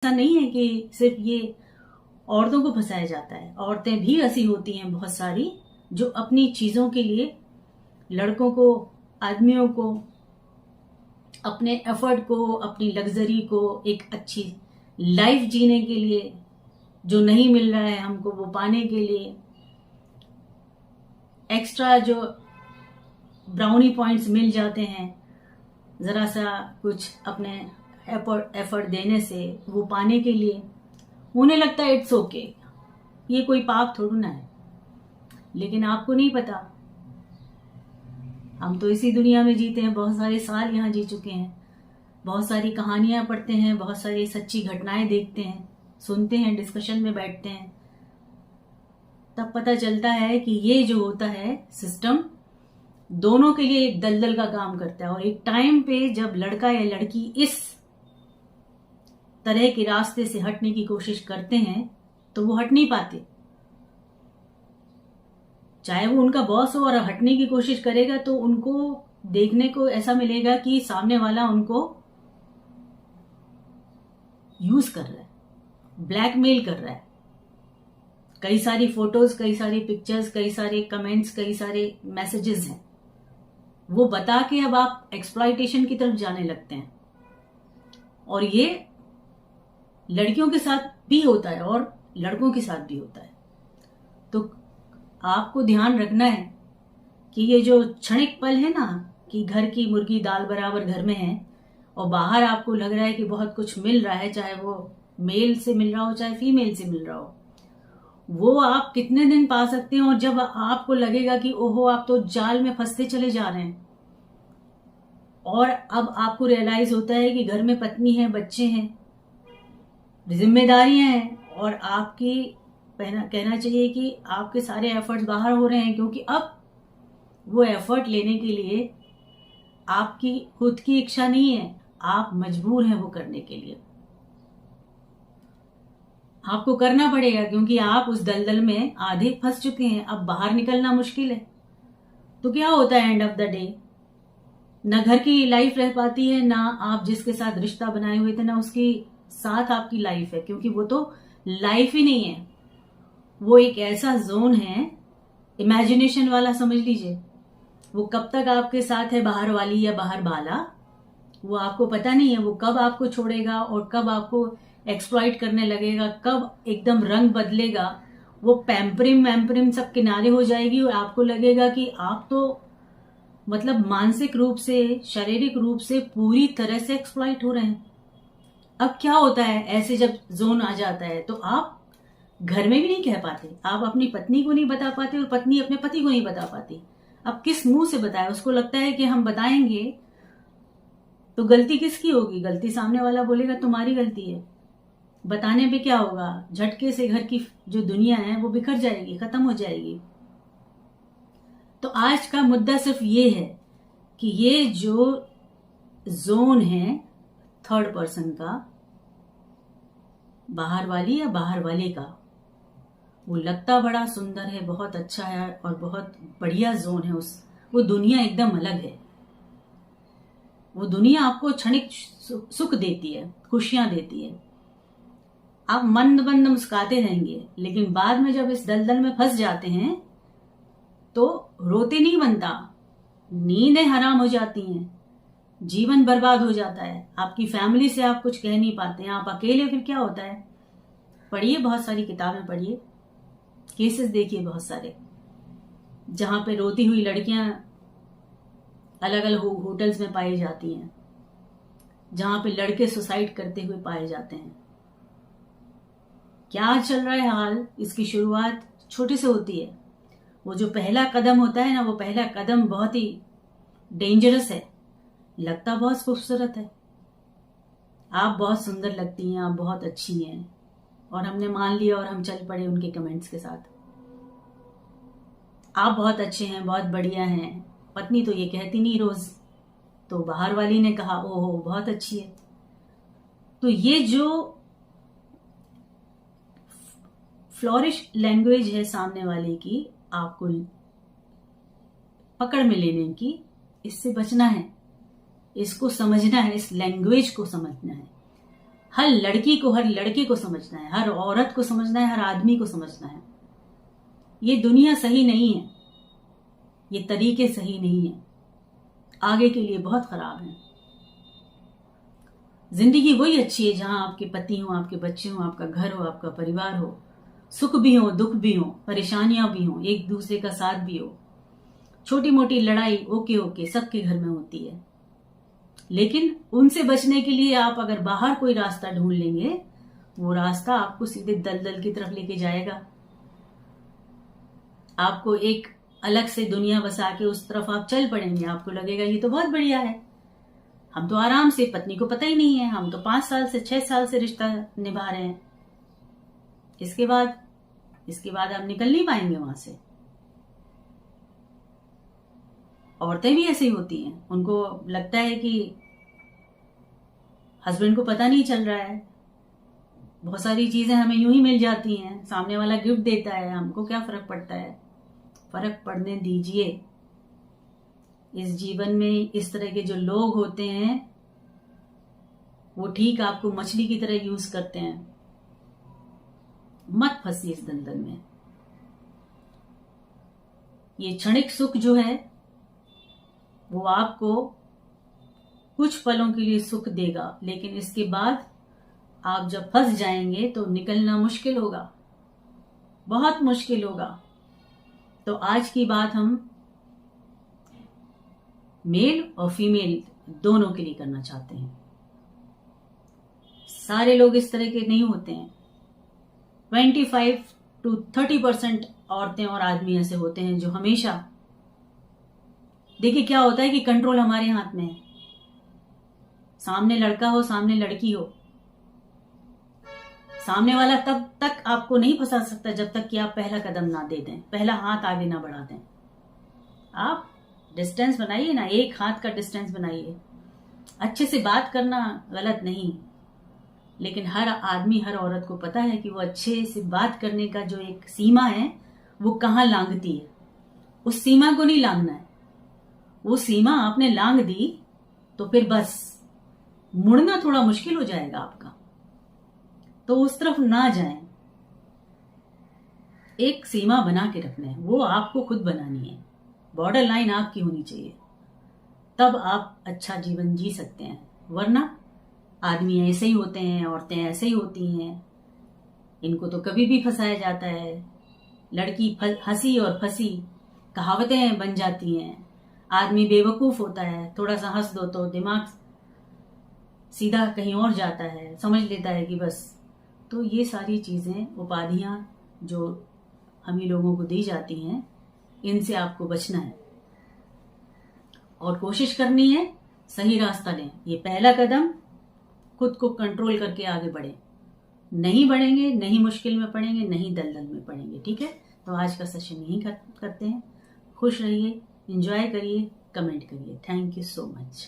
ऐसा नहीं है कि सिर्फ ये औरतों को फंसाया जाता है। औरतें भी ऐसी होती हैं बहुत सारी जो अपनी चीजों के लिए लड़कों को, आदमियों को, अपने एफर्ट को, अपनी लग्जरी को, एक अच्छी लाइफ जीने के लिए जो नहीं मिल रहा है हमको, वो पाने के लिए एक्स्ट्रा जो ब्राउनी पॉइंट्स मिल जाते हैं जरा सा कुछ अपने एफर्ट देने से, वो पाने के लिए उन्हें लगता है इट्स ओके, ये कोई पाप थोड़ा ना है। लेकिन आपको नहीं पता, हम तो इसी दुनिया में जीते हैं, बहुत सारे साल यहाँ जी चुके हैं, बहुत सारी कहानियां पढ़ते हैं, बहुत सारी सच्ची घटनाएं देखते हैं, सुनते हैं, डिस्कशन में बैठते हैं, तब पता चलता है कि ये जो होता है सिस्टम दोनों के लिए एक दलदल का काम करता है। और एक टाइम पे जब लड़का या लड़की इस तरह के रास्ते से हटने की कोशिश करते हैं तो वो हट नहीं पाते। चाहे वो उनका बॉस हो और हटने की कोशिश करेगा तो उनको देखने को ऐसा मिलेगा कि सामने वाला उनको यूज कर रहा है, ब्लैकमेल कर रहा है। कई सारी फोटोज, कई सारी पिक्चर्स, कई सारे कमेंट्स, कई सारे मैसेजेस हैं, वो बता के अब आप एक्सप्लॉयटेशन की तरफ जाने लगते हैं। और ये लड़कियों के साथ भी होता है और लड़कों के साथ भी होता है। तो आपको ध्यान रखना है कि ये जो क्षणिक पल है ना, कि घर की मुर्गी दाल बराबर घर में है और बाहर आपको लग रहा है कि बहुत कुछ मिल रहा है, चाहे वो मेल से मिल रहा हो चाहे फीमेल से मिल रहा हो, वो आप कितने दिन पा सकते हैं। और जब आपको लगेगा कि ओहो आप तो जाल में फंसते चले जा रहे हैं, और अब आपको रियलाइज होता है कि घर में पत्नी है, बच्चे हैं, जिम्मेदारियां हैं, और आपकी कहना चाहिए कि आपके सारे एफर्ट्स बाहर हो रहे हैं, क्योंकि अब वो एफर्ट लेने के लिए आपकी खुद की इच्छा नहीं है, आप मजबूर हैं वो करने के लिए। आपको करना पड़ेगा क्योंकि आप उस दलदल में आधे फंस चुके हैं, अब बाहर निकलना मुश्किल है। तो क्या होता है एंड ऑफ द डे, ना घर की लाइफ रह पाती है, ना आप जिसके साथ रिश्ता बनाए हुए थे ना उसकी साथ आपकी लाइफ है, क्योंकि वो तो लाइफ ही नहीं है, वो एक ऐसा जोन है, इमेजिनेशन वाला समझ लीजिए। वो कब तक आपके साथ है, बाहर वाली या बाहर वाला, वो आपको पता नहीं है। वो कब आपको छोड़ेगा और कब आपको एक्सप्लॉइट करने लगेगा, कब एकदम रंग बदलेगा, वो पैम्परिंग वैम्परिंग सब किनारे हो जाएगी और आपको लगेगा कि आप तो मतलब मानसिक रूप से, शारीरिक रूप से पूरी तरह से एक्सप्लॉइट हो रहे हैं। अब क्या होता है ऐसे जब जोन आ जाता है, तो आप घर में भी नहीं कह पाते, आप अपनी पत्नी को नहीं बता पाते और पत्नी अपने पति को नहीं बता पाती। अब किस मुंह से बताए, उसको लगता है कि हम बताएंगे तो गलती किसकी होगी, गलती सामने वाला बोलेगा तुम्हारी गलती है। बताने पे क्या होगा, झटके से घर की जो दुनिया है वो बिखर जाएगी, खत्म हो जाएगी। तो आज का मुद्दा सिर्फ ये है कि ये जो जोन है थर्ड पर्सन का, बाहर वाली या बाहर वाले का, वो लगता बड़ा सुंदर है, बहुत अच्छा है और बहुत बढ़िया जोन है, वो दुनिया एकदम अलग है। वो दुनिया आपको क्षणिक सुख देती है, खुशियां देती है, आप मंद मंद मुस्काते रहेंगे, लेकिन बाद में जब इस दलदल में फंस जाते हैं तो रोते नहीं बनता, नींदें हराम हो जाती हैं, जीवन बर्बाद हो जाता है, आपकी फैमिली से आप कुछ कह नहीं पाते हैं, आप अकेले। फिर क्या होता है, पढ़िए, बहुत सारी किताबें पढ़िए, केसेस देखिए बहुत सारे, जहां पे रोती हुई लड़कियां अलग अलग होटल्स में पाई जाती हैं, जहां पे लड़के सुसाइड करते हुए पाए जाते हैं। क्या चल रहा है हाल, इसकी शुरुआत छोटे से होती है। वो जो पहला कदम होता है ना, वो पहला कदम बहुत ही डेंजरस है। लगता बहुत खूबसूरत है, आप बहुत सुंदर लगती हैं, आप बहुत अच्छी हैं, और हमने मान लिया और हम चल पड़े उनके कमेंट्स के साथ। आप बहुत अच्छे हैं, बहुत बढ़िया हैं, पत्नी तो ये कहती नहीं रोज, तो बाहर वाली ने कहा ओहो बहुत अच्छी है। तो ये जो फ्लोरिश लैंग्वेज है सामने वाले की, आपको पकड़ में लेने की, इससे बचना है, इसको समझना है, इस लैंग्वेज को समझना है। हर लड़की को, हर लड़के को समझना है, हर औरत को समझना है, हर आदमी को समझना है। ये दुनिया सही नहीं है, ये तरीके सही नहीं है, आगे के लिए बहुत खराब है। जिंदगी वही अच्छी है जहां आपके पति हो, आपके बच्चे हो, आपका घर हो, आपका परिवार हो, सुख भी हो, दुख भी हो, परेशानियां भी हो, एक दूसरे का साथ भी हो। छोटी मोटी लड़ाई ओके सबके घर में होती है, लेकिन उनसे बचने के लिए आप अगर बाहर कोई रास्ता ढूंढ लेंगे, वो रास्ता आपको सीधे दलदल की तरफ लेके जाएगा। आपको एक अलग से दुनिया बसा के उस तरफ आप चल पड़ेंगे। आपको लगेगा ये तो बहुत बढ़िया है, हम तो आराम से, पत्नी को पता ही नहीं है, हम तो 5 साल से 6 साल से रिश्ता निभा रहे हैं। इसके बाद आप निकल नहीं पाएंगे वहां से। औरतें भी ऐसी होती हैं, उनको लगता है कि हस्बैंड को पता नहीं चल रहा है, बहुत सारी चीजें हमें यूं ही मिल जाती हैं, सामने वाला गिफ्ट देता है, हमको क्या फर्क पड़ता है। फर्क पड़ने दीजिए। इस जीवन में इस तरह के जो लोग होते हैं वो ठीक आपको मछली की तरह यूज करते हैं। मत फंसिए इस दलदल में। ये क्षणिक सुख जो है वो आपको कुछ पलों के लिए सुख देगा, लेकिन इसके बाद आप जब फंस जाएंगे तो निकलना मुश्किल होगा, बहुत मुश्किल होगा। तो आज की बात हम मेल और फीमेल दोनों के लिए करना चाहते हैं। सारे लोग इस तरह के नहीं होते हैं। 25 to 30% औरतें और आदमी ऐसे होते हैं जो हमेशा, देखिए क्या होता है कि कंट्रोल हमारे हाथ में है। सामने लड़का हो, सामने लड़की हो, सामने वाला तब तक आपको नहीं फंसा सकता जब तक कि आप पहला कदम ना दे दें, पहला हाथ आगे ना बढ़ा दें। आप डिस्टेंस बनाइए ना, एक हाथ का डिस्टेंस बनाइए। अच्छे से बात करना गलत नहीं, लेकिन हर आदमी, हर औरत को पता है कि वो अच्छे से बात करने का जो एक सीमा है वो कहाँ लांघती है। उस सीमा को नहीं लांघना है। वो सीमा आपने लांघ दी तो फिर बस मुड़ना थोड़ा मुश्किल हो जाएगा आपका, तो उस तरफ ना जाएं। एक सीमा बना के रखना है, वो आपको खुद बनानी है। बॉर्डर लाइन आपकी होनी चाहिए, तब आप अच्छा जीवन जी सकते हैं। वरना आदमी ऐसे ही होते हैं, औरतें ऐसे ही होती हैं, इनको तो कभी भी फंसाया जाता है। लड़की हंसी और फंसी कहावतें बन जाती हैं। आदमी बेवकूफ होता है, थोड़ा सा हंस दो तो दिमाग सीधा कहीं और जाता है, समझ लेता है कि बस। तो ये सारी चीजें, उपाधियां जो हम ही लोगों को दी जाती हैं, इनसे आपको बचना है और कोशिश करनी है सही रास्ता लें। ये पहला कदम, खुद को कंट्रोल करके आगे बढ़े। नहीं बढ़ेंगे, नहीं मुश्किल में पड़ेंगे, नहीं दलदल में पड़ेंगे। ठीक है, तो आज का सेशन यहीं करते हैं। खुश रहिए, एंजॉय करिए, कमेंट करिए। Thank you so much.